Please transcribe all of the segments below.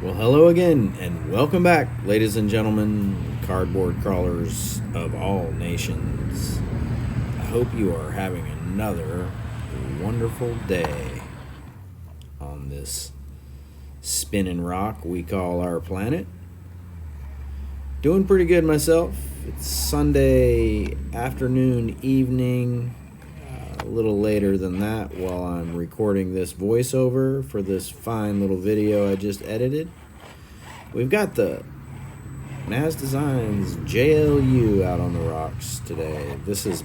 Well, hello again, and welcome back, ladies and gentlemen, cardboard crawlers of all nations. I hope you are having another wonderful day on this spinning rock we call our planet. Doing pretty good myself. It's Sunday afternoon, evening, a little later than that while I'm recording this voiceover for this fine little video I just edited. We've got the Maz Designs JLU out on the rocks today. This is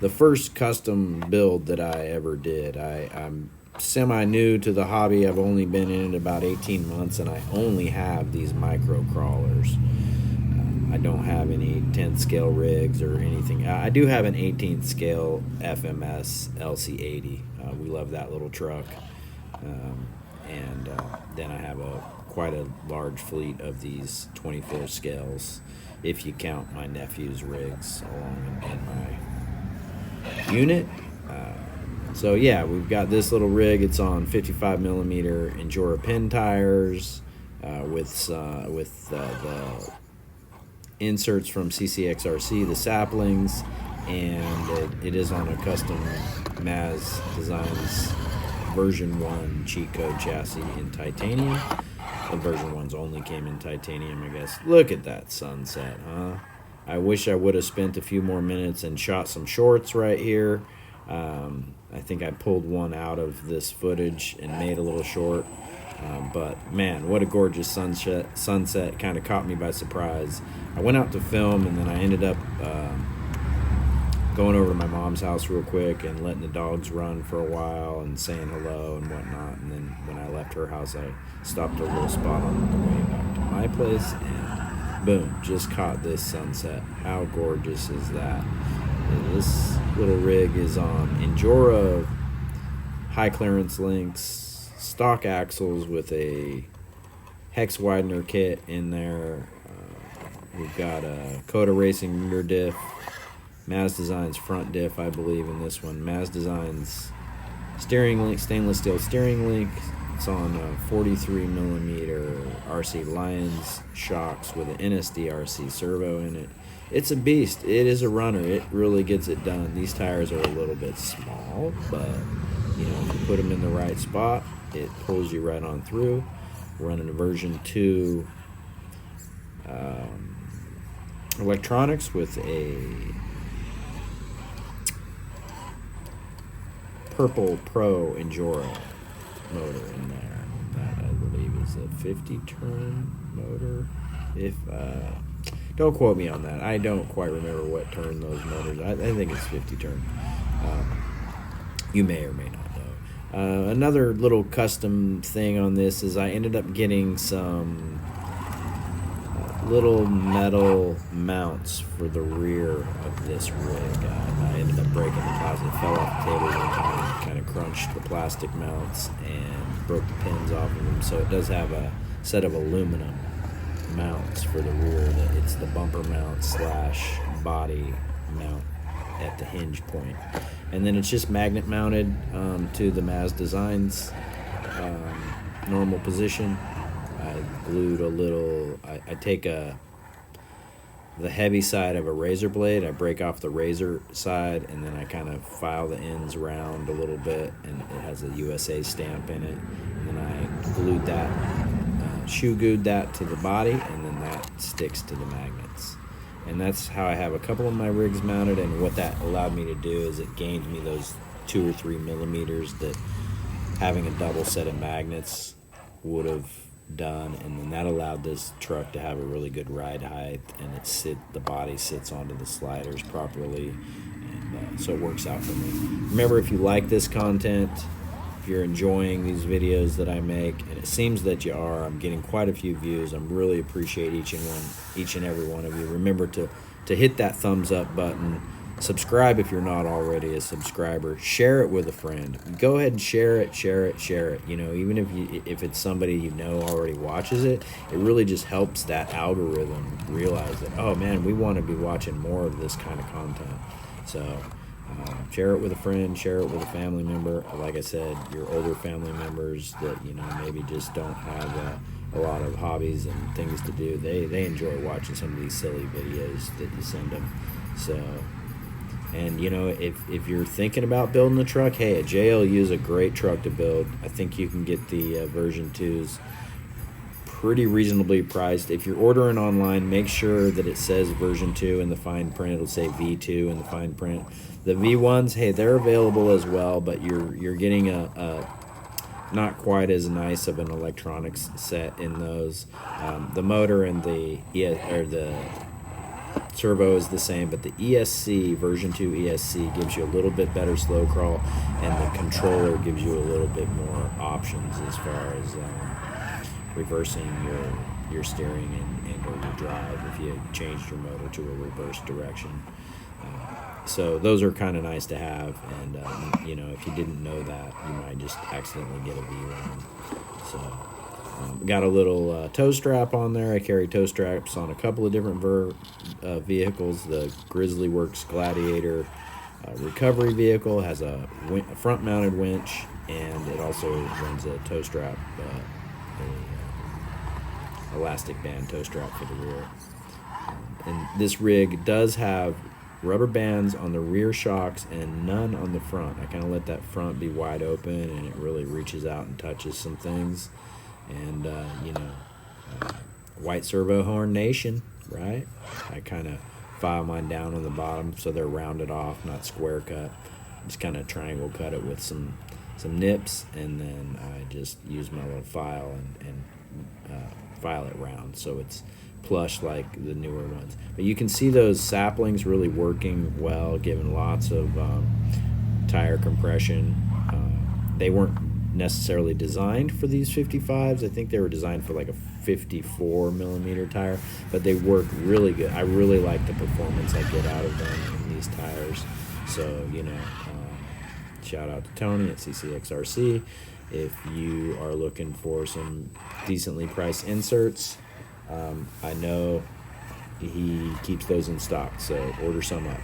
the first custom build that I ever did. I'm semi-new to the hobby. I've only been in it about 18 months, and I only have these micro crawlers. I don't have any 10th scale rigs or anything. I do have an 18th scale FMS LC80. We love that little truck. And then I have quite a large fleet of these 24 scales, if you count my nephew's rigs along in my unit. So yeah, we've got this little rig. It's on 55 millimeter Endura pin tires with the inserts from CCXRC, the saplings, and it is on a custom Maz Designs version 1 cheat code chassis in titanium. The version 1s only came in titanium, I guess. Look at that sunset, huh? I wish I would have spent a few more minutes and shot some shorts right here. I think I pulled one out of this footage and made a little short. But man, what a gorgeous sunset. Kind of caught me by surprise. I went out to film, and then I ended up going over to my mom's house real quick and letting the dogs run for a while and saying hello and whatnot. And then when I left her house, I stopped at a little spot on the way back to my place, and boom, just caught this sunset. How gorgeous is that? And this little rig is on Endura high clearance links, stock axles with a hex widener kit in there. We've got a Coda Racing rear diff, Maz Designs front diff, I believe, in this one. Maz Designs steering link, stainless steel steering link. It's on a 43 millimeter RC Lions shocks with an NSD RC servo in it. It's a beast. It is a runner. It really gets it done. These tires are a little bit small, but you know, if you put them in the right spot, it pulls you right on through. Running a version 2 electronics with a Purple Pro Endura motor in there. That I believe is a 50 turn motor. If don't quote me on that. I don't quite remember what turn those motors. I think it's 50 turn. You may or may not know. Another little custom thing on this is I ended up getting some little metal mounts for the rear of this rig. I ended up breaking the plastic. It fell off the table one time, kind of crunched the plastic mounts and broke the pins off of them. So it does have a set of aluminum mounts for the rear. It's the bumper mount / body mount at the hinge point. And then it's just magnet mounted to the Maz Designs normal position. I glued a little, I take the heavy side of a razor blade, I break off the razor side, and then I kind of file the ends round a little bit, and it has a USA stamp in it. And then I glued that, shoe glued that to the body, and then that sticks to the magnets. And that's how I have a couple of my rigs mounted, and what that allowed me to do is it gained me those 2 or 3 millimeters that having a double set of magnets would have done, and then that allowed this truck to have a really good ride height, and the body sits onto the sliders properly, and so it works out for me. Remember, if you like this content, if you're enjoying these videos that I make, and it seems that you are, I'm getting quite a few views. I really appreciate each and every one of you. Remember to hit that thumbs up button. Subscribe if you're not already a subscriber. Share it with a friend. Go ahead and share it. You know, even if it's somebody you know already watches it, it really just helps that algorithm realize that, oh man, we want to be watching more of this kind of content. So share it with a friend, share it with a family member. Like I said, your older family members that, you know, maybe just don't have a lot of hobbies and things to do, they enjoy watching some of these silly videos that you send them. So, and if you're thinking about building a truck, hey, a JLU is a great truck to build. I think you can get the version 2s pretty reasonably priced. If you're ordering online, make sure that it says version 2 in the fine print. It'll say V2 in the fine print. The V1s, hey, they're available as well, but you're getting a not quite as nice of an electronics set in those. The motor and the servo is the same, but the ESC, version 2 ESC, gives you a little bit better slow crawl, and the controller gives you a little bit more options as far as reversing your steering and or your drive if you changed your motor to a reverse direction. So those are kind of nice to have, and if you didn't know that, you might just accidentally get a V1. So got a little toe strap on there. I carry toe straps on a couple of different vehicles. The Grizzly Works Gladiator recovery vehicle has a front-mounted winch, and it also runs a toe strap, elastic band toe strap for the rear. And this rig does have rubber bands on the rear shocks and none on the front. I kind of let that front be wide open, and it really reaches out and touches some things. And white servo horn nation, right? I kind of file mine down on the bottom so they're rounded off, not square cut. Just kind of triangle cut it with some nips, and then I just use my little file and file it round so it's plush like the newer ones. But you can see those saplings really working well, giving lots of tire compression. They weren't necessarily designed for these 55s. I think they were designed for like a 54 millimeter tire, but they work really good. I really like the performance I get out of them in these tires. So shout out to Tony at CCXRC. If you are looking for some decently priced inserts, I know he keeps those in stock, so order some up.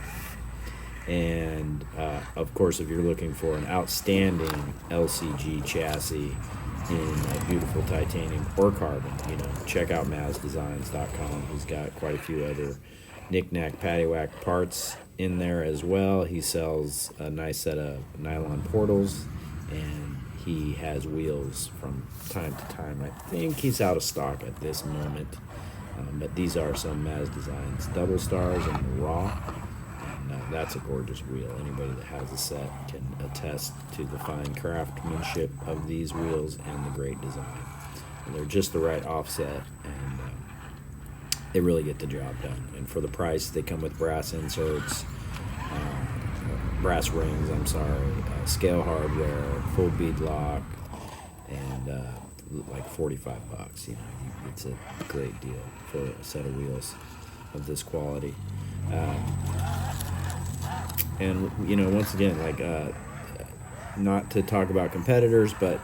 And of course, if you're looking for an outstanding LCG chassis in a beautiful titanium or carbon, check out mazdesigns.com. He's got quite a few other knick-knack paddywhack parts in there as well. He sells a nice set of nylon portals, and he has wheels from time to time. I think he's out of stock at this moment, but these are some Maz Designs double stars in raw, and that's a gorgeous wheel. Anybody that has a set can attest to the fine craftsmanship of these wheels and the great design. And they're just the right offset, and they really get the job done. And for the price, they come with brass inserts, brass rings, scale hardware, full bead lock, and like $45. It's a great deal for a set of wheels of this quality. And once again, not to talk about competitors, but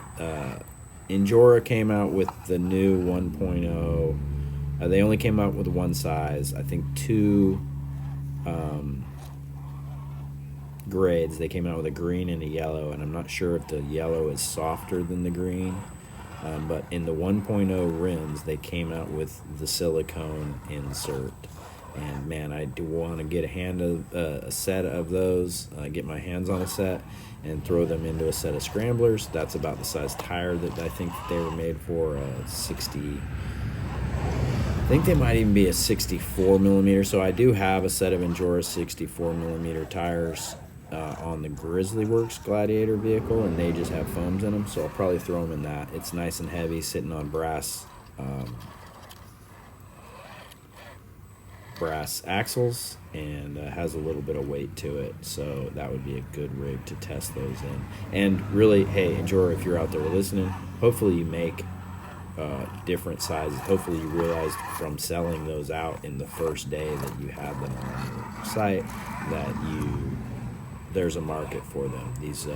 Injora came out with the new 1.0. They only came out with one size. I think two grades. They came out with a green and a yellow, and I'm not sure if the yellow is softer than the green. But in the 1.0 rims, they came out with the silicone insert. And man, I do want to get a set of those, get my hands on a set, and throw them into a set of scramblers. That's about the size tire that I think they were made for, 60. I think they might even be a 64 millimeter. So I do have a set of Injora 64 millimeter tires on the Grizzly Works Gladiator vehicle, and they just have foams in them, so I'll probably throw them in that. It's nice and heavy, sitting on brass axles, and has a little bit of weight to it, so that would be a good rig to test those in. And really, hey, Injora, if you're out there listening, hopefully you make different sizes. Hopefully you realized from selling those out in the first day that you had them on your site that there's a market for them. These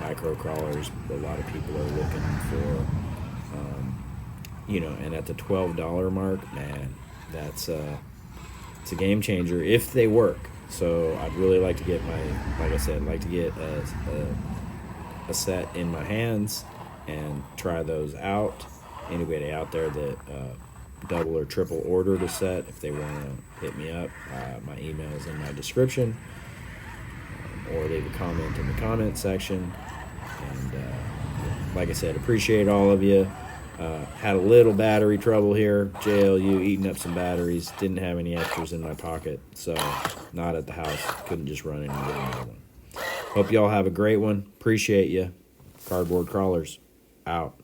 micro crawlers, a lot of people are looking for, and at the $12 mark, man, that's it's a game changer if they work. So I'd really like to get a set in my hands and try those out. anybody out there that double or triple ordered a set, if they want to hit me up, my email is in my description, or leave a comment in the comment section. And like I said, appreciate all of you. Had a little battery trouble here. JLU eating up some batteries. Didn't have any extras in my pocket, so not at the house. Couldn't just run in and get another one. Hope y'all have a great one. Appreciate you. Cardboard Crawlers, out.